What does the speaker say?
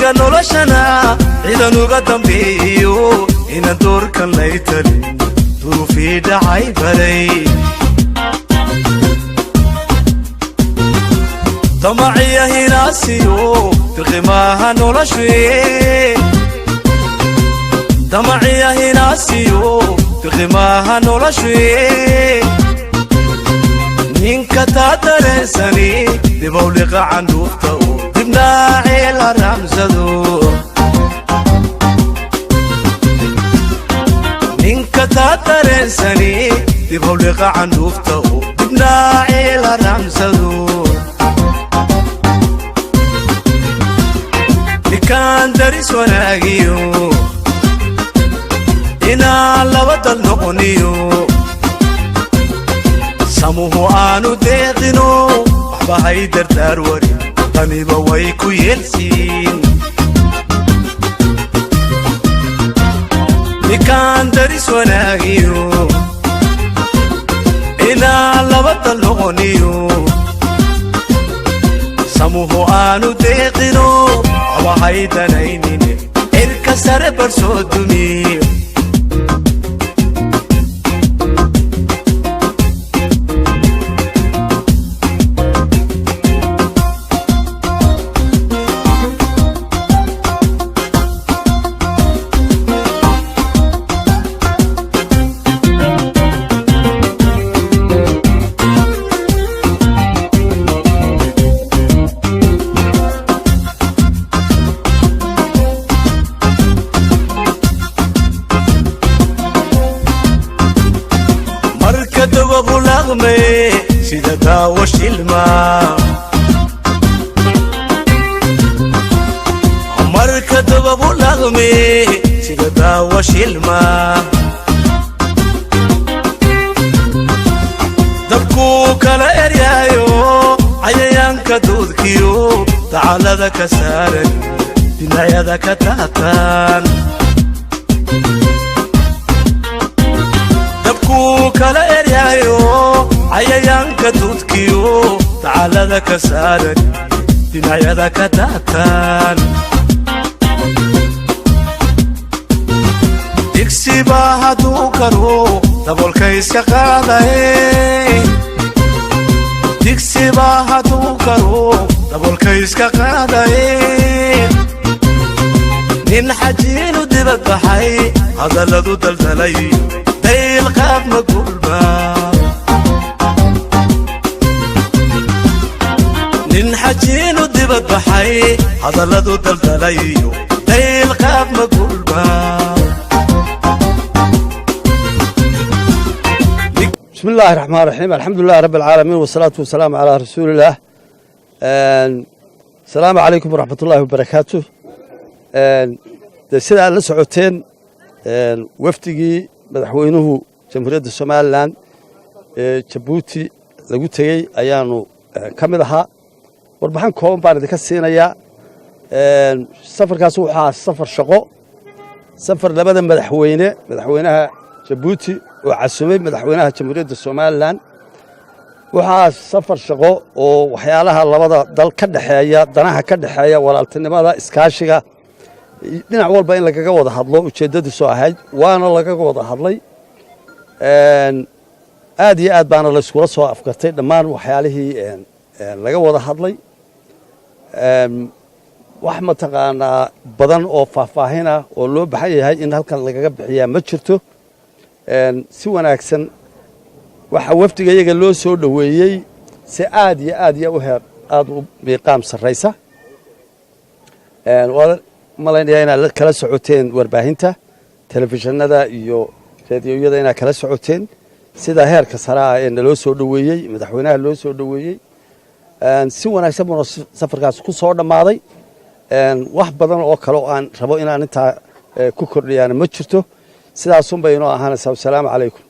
aniga noloshana ciidan uga dambeeyo inaan doorkan lay talin duruufii dhacay baray damaciya hinaasiyo dirqimaha noloshee damaciya hinaasiyo dirqimaha noloshee ninka taa dareensani dibowliqa candhuufta oo dibnaacee la raamsado ninka taa dareensani dibowliqa candhuufta oo dibnaacee la raamsado ninkaan daris wanaagiyo inaan laba dal noqoniyo samuhu aanu deeqino waxba hay dardaar wari taniba way ku yeelsiin ninkaan daris wanaagiyo inaan laba dal noqoniyo samuhu aanu deeqino waxba hay danaynine cirka sare barsoo dumiyo sida daawo shilma marka dabagu laqme sida daawo shilma dabku kala eryaayo cayayaanka duudkiyo dacalada ka saaran dhinacyada ka taataan dabku kala eryaayo cayayaanka duudkiyo dacalada ka saaran dhinacyada ka taataan digsiba hadduu karo daboolka iska qaadaye digsiba hadduu karo daboolka iska qaadaye nin xajiinu dibad baxay hadalladu daldalay dayl qaab ma gulba nin xajiinu dibad baxay hadalladu daldalayo dayl qaab ma gulba بسم الله الرحمن الرحيم الحمد لله رب العالمين والصلاة والسلام على رسول الله السلام عليكم ورحمة الله وبركاته سيدة أهلا سعوتين وفدقي مدحوينه جمهورية الصوماليلاند جيبوتي lagu tagay ayaanu kamid ahaa warbixin kooban baan idinka siinayaa safarkaas wuxuu safar shaqo safar labada madaxweynaha Djibouti oo casumay madaxweynaha Jamhuuriyadda Soomaaliland waxaa safar shaqo oo waxyaalaha labada dal ka dhaxeeya danaha ka dhaxeeya walaaltinimada iskaashiga dhinac walba in laga wada hadlo ujeedadiisu ahayd waana laga wada hadlay aad iyo aad baana la isku soo afkartay dhammaan waxyaalihii laga wada hadlay wax ma taqaanaa badan oo faahfaahin ah oo loo baahan yahay in halkan lagaga bixiyaa ma jirto si wanaagsan waxa wafdiga iyaga loo soo dhaweeyay si aad iyo aad u miiqaam sareysa wada malaynaya inaad kala socoteen warbaahinta telefishinada iyo raadiyoyada inaad kala socoteen sida heerka sare ah ee loo soo dhaweeyay madaxweynaha loo soo dhaweeyay si wanaagsan buu safarkaas ku soo dhamaaday wax badan oo kale oo aan rabo inaan inta ku kordhiyaan ma jirto sidaas un baynu ahaanaysaa. Assalaamu calaykum.